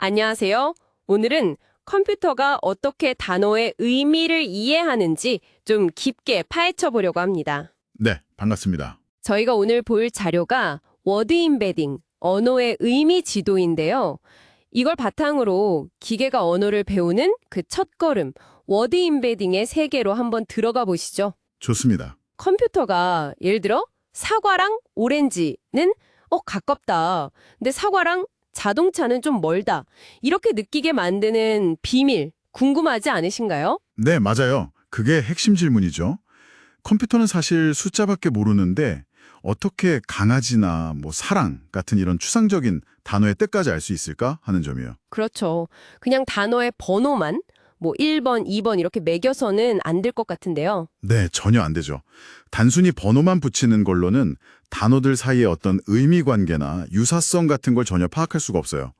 안녕하세요. 오늘은 컴퓨터가 어떻게 단어의 의미를 이해하는지 좀 깊게 파헤쳐 보려고 합니다. 네, 반갑습니다. 저희가 오늘 볼 자료가 워드 임베딩, 언어의 의미 지도인데요. 이걸 바탕으로 기계가 언어를 배우는 그 첫걸음, 워드 임베딩의 세계로 한번 들어가 보시죠. 좋습니다. 컴퓨터가 예를 들어 사과랑 오렌지는 가깝다. 근데 사과랑 자동차는 좀 멀다. 이렇게 느끼게 만드는 비밀 궁금하지 않으신가요? 네, 맞아요. 그게 핵심 질문이죠. 컴퓨터는 사실 숫자밖에 모르는데 어떻게 강아지나 사랑 같은 이런 추상적인 단어의 뜻까지 알 수 있을까 하는 점이에요. 그렇죠. 그냥 단어의 번호만 1번, 2번 이렇게 매겨서는 안 될 것 같은데요. 네, 전혀 안 되죠. 단순히 번호만 붙이는 걸로는 단어들 사이의 어떤 의미 관계나 유사성 같은 걸 전혀 파악할 수가 없어요.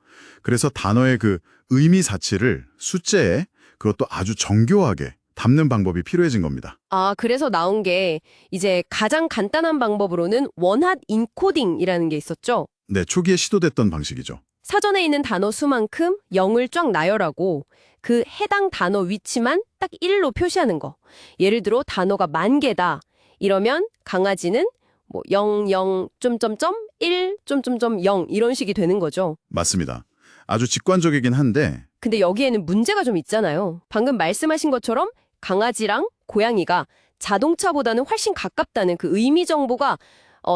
그래서 단어의 그 의미 사치를 숫자에 그것도 아주 정교하게 담는 방법이 필요해진 겁니다. 그래서 나온 게 이제 가장 간단한 방법으로는 원핫 인코딩이라는 게 있었죠. 네, 초기에 시도됐던 방식이죠. 사전에 있는 단어 수만큼 0을 쫙 나열하고 그 해당 단어 위치만 딱 1로 표시하는 거. 예를 들어 단어가 10,000개다. 이러면 강아지는 00 점점점 1 점점점 0 이런 식이 되는 거죠. 맞습니다. 아주 직관적이긴 한데 근데 여기에는 문제가 좀 있잖아요. 방금 말씀하신 것처럼 강아지랑 고양이가 자동차보다는 훨씬 가깝다는 그 의미 정보가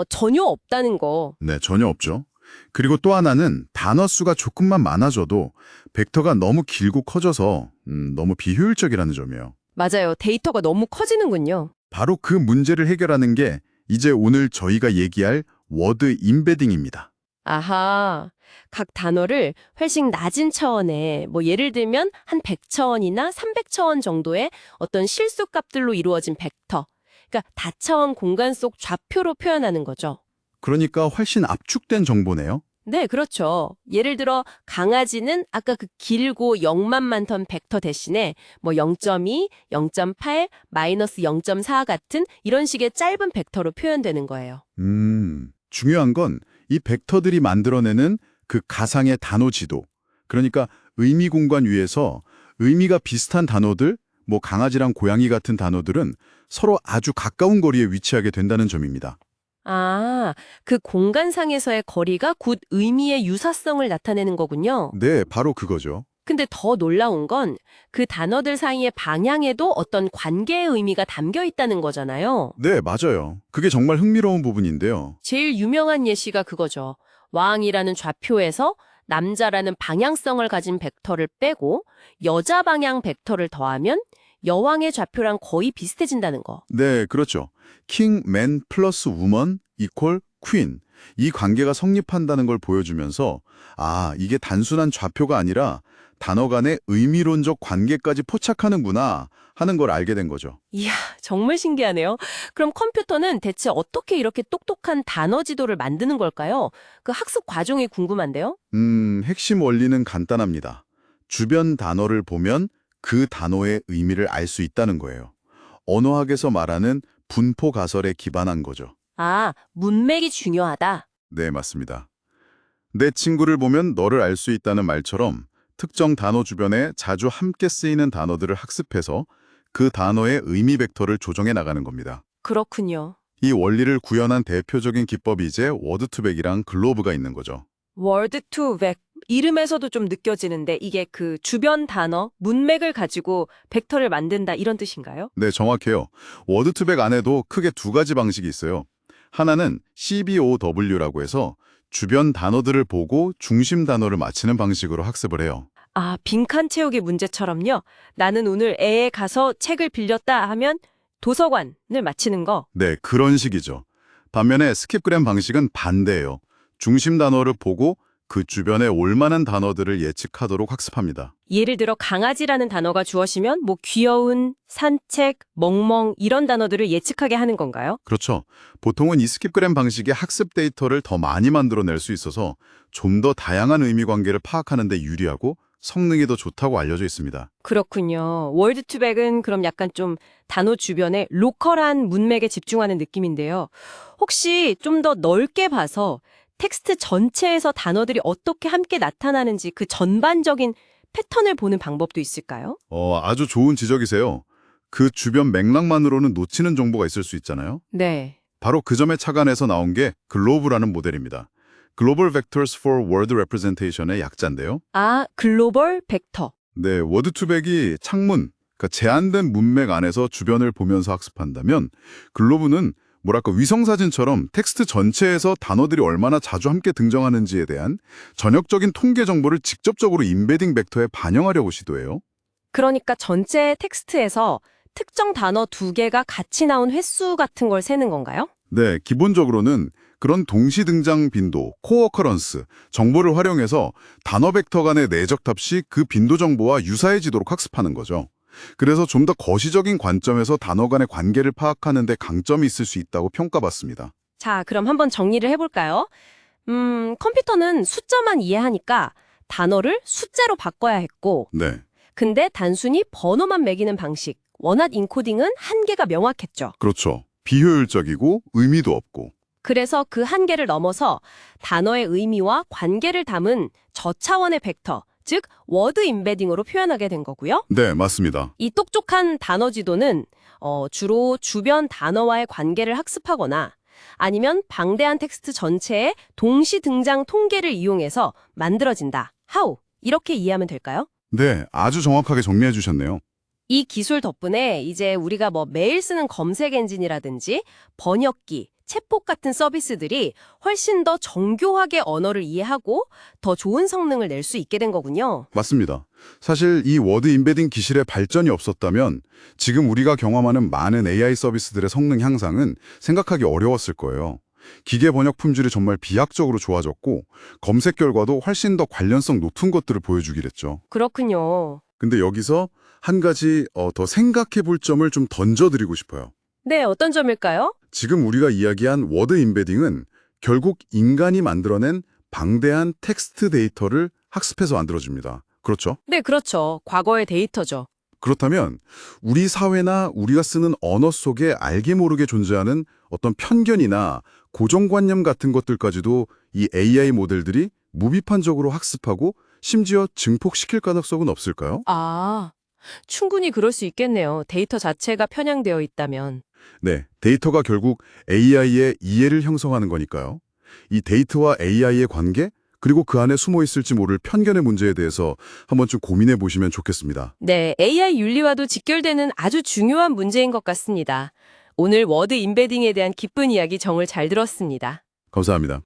전혀 없다는 거. 네, 전혀 없죠. 그리고 또 하나는 단어 수가 조금만 많아져도 벡터가 너무 길고 커져서 너무 비효율적이라는 점이에요. 맞아요. 데이터가 너무 커지는군요. 바로 그 문제를 해결하는 게 이제 오늘 저희가 얘기할 워드 임베딩입니다. 아하, 각 단어를 훨씬 낮은 차원에 예를 들면 한 100차원이나 300차원 정도의 어떤 실수값들로 이루어진 벡터, 그러니까 다차원 공간 속 좌표로 표현하는 거죠. 그러니까 훨씬 압축된 정보네요. 네, 그렇죠. 예를 들어 강아지는 아까 그 길고 0만 많던 벡터 대신에 0.2, 0.8, 마이너스 0.4 같은 이런 식의 짧은 벡터로 표현되는 거예요. 중요한 건 이 벡터들이 만들어내는 그 가상의 단어 지도. 그러니까 의미 공간 위에서 의미가 비슷한 단어들, 강아지랑 고양이 같은 단어들은 서로 아주 가까운 거리에 위치하게 된다는 점입니다. 그 공간상에서의 거리가 곧 의미의 유사성을 나타내는 거군요. 네, 바로 그거죠. 근데 더 놀라운 건 그 단어들 사이의 방향에도 어떤 관계의 의미가 담겨 있다는 거잖아요. 네, 맞아요. 그게 정말 흥미로운 부분인데요. 제일 유명한 예시가 그거죠. 왕이라는 좌표에서 남자라는 방향성을 가진 벡터를 빼고 여자 방향 벡터를 더하면 여왕의 좌표랑 거의 비슷해진다는 거. 네, 그렇죠. king, man 플러스 woman 이퀄 queen. 이 관계가 성립한다는 걸 보여주면서 이게 단순한 좌표가 아니라 단어 간의 의미론적 관계까지 포착하는구나 하는 걸 알게 된 거죠. 이야, 정말 신기하네요. 그럼 컴퓨터는 대체 어떻게 이렇게 똑똑한 단어 지도를 만드는 걸까요? 그 학습 과정이 궁금한데요. 핵심 원리는 간단합니다. 주변 단어를 보면 그 단어의 의미를 알 수 있다는 거예요. 언어학에서 말하는 분포 가설에 기반한 거죠. 문맥이 중요하다. 네, 맞습니다. 내 친구를 보면 너를 알 수 있다는 말처럼 특정 단어 주변에 자주 함께 쓰이는 단어들을 학습해서 그 단어의 의미 벡터를 조정해 나가는 겁니다. 그렇군요. 이 원리를 구현한 대표적인 기법이 이제 워드투백이랑 글로브가 있는 거죠. 월드 투 벡. 이름에서도 좀 느껴지는데 이게 그 주변 단어, 문맥을 가지고 벡터를 만든다 이런 뜻인가요? 네, 정확해요. 워드투백 안에도 크게 두 가지 방식이 있어요. 하나는 CBOW라고 해서 주변 단어들을 보고 중심 단어를 맞히는 방식으로 학습을 해요. 빈칸 채우기 문제처럼요. 나는 오늘 애에 가서 책을 빌렸다 하면 도서관을 맞히는 거. 네, 그런 식이죠. 반면에 스킵그램 방식은 반대예요. 중심 단어를 보고 그 주변에 올만한 단어들을 예측하도록 학습합니다. 예를 들어 강아지라는 단어가 주어지면 귀여운, 산책, 멍멍 이런 단어들을 예측하게 하는 건가요? 그렇죠. 보통은 이 스킵그램 방식의 학습 데이터를 더 많이 만들어낼 수 있어서 좀 더 다양한 의미 관계를 파악하는 데 유리하고 성능이 더 좋다고 알려져 있습니다. 그렇군요. 월드투백은 그럼 약간 좀 단어 주변에 로컬한 문맥에 집중하는 느낌인데요. 혹시 좀 더 넓게 봐서 텍스트 전체에서 단어들이 어떻게 함께 나타나는지 그 전반적인 패턴을 보는 방법도 있을까요? 아주 좋은 지적이세요. 그 주변 맥락만으로는 놓치는 정보가 있을 수 있잖아요. 네. 바로 그 점에 착안해서 나온 게 글로브라는 모델입니다. Global Vectors for Word Representation의 약자인데요. 아, 글로벌 벡터. 네, 워드투백이 창문, 그러니까 제한된 문맥 안에서 주변을 보면서 학습한다면 글로브는 뭐랄까 위성사진처럼 텍스트 전체에서 단어들이 얼마나 자주 함께 등장하는지에 대한 전역적인 통계 정보를 직접적으로 임베딩 벡터에 반영하려고 시도해요. 그러니까 전체 텍스트에서 특정 단어 2개가 같이 나온 횟수 같은 걸 세는 건가요? 네, 기본적으로는 그런 동시 등장 빈도, 코어커런스, 정보를 활용해서 단어 벡터 간의 내적 탑시 그 빈도 정보와 유사해지도록 학습하는 거죠. 그래서 좀 더 거시적인 관점에서 단어 간의 관계를 파악하는 데 강점이 있을 수 있다고 평가받습니다. 자, 그럼 한번 정리를 해볼까요? 컴퓨터는 숫자만 이해하니까 단어를 숫자로 바꿔야 했고, 네, 근데 단순히 번호만 매기는 방식, 원핫 인코딩은 한계가 명확했죠. 그렇죠. 비효율적이고 의미도 없고. 그래서 그 한계를 넘어서 단어의 의미와 관계를 담은 저차원의 벡터, 즉 워드 임베딩으로 표현하게 된 거고요. 네, 맞습니다. 이 똑똑한 단어 지도는 주로 주변 단어와의 관계를 학습하거나 아니면 방대한 텍스트 전체에 동시 등장 통계를 이용해서 만들어진다. How? 이렇게 이해하면 될까요? 네, 아주 정확하게 정리해 주셨네요. 이 기술 덕분에 이제 우리가 매일 쓰는 검색 엔진이라든지 번역기, 챗봇 같은 서비스들이 훨씬 더 정교하게 언어를 이해하고 더 좋은 성능을 낼 수 있게 된 거군요. 맞습니다. 사실 이 워드 임베딩 기술의 발전이 없었다면 지금 우리가 경험하는 많은 AI 서비스들의 성능 향상은 생각하기 어려웠을 거예요. 기계 번역 품질이 정말 비약적으로 좋아졌고 검색 결과도 훨씬 더 관련성 높은 것들을 보여주기랬죠. 그렇군요. 근데 여기서 한 가지 더 생각해 볼 점을 좀 던져드리고 싶어요. 네, 어떤 점일까요? 지금 우리가 이야기한 워드 임베딩은 결국 인간이 만들어낸 방대한 텍스트 데이터를 학습해서 만들어줍니다. 그렇죠? 네, 그렇죠. 과거의 데이터죠. 그렇다면 우리 사회나 우리가 쓰는 언어 속에 알게 모르게 존재하는 어떤 편견이나 고정관념 같은 것들까지도 이 AI 모델들이 무비판적으로 학습하고 심지어 증폭시킬 가능성은 없을까요? 아, 충분히 그럴 수 있겠네요. 데이터 자체가 편향되어 있다면. 네, 데이터가 결국 AI의 이해를 형성하는 거니까요. 이 데이터와 AI의 관계, 그리고 그 안에 숨어 있을지 모를 편견의 문제에 대해서 한번 좀 고민해 보시면 좋겠습니다. 네, AI 윤리와도 직결되는 아주 중요한 문제인 것 같습니다. 오늘 워드 임베딩에 대한 기쁜 이야기 정말 잘 들었습니다. 감사합니다.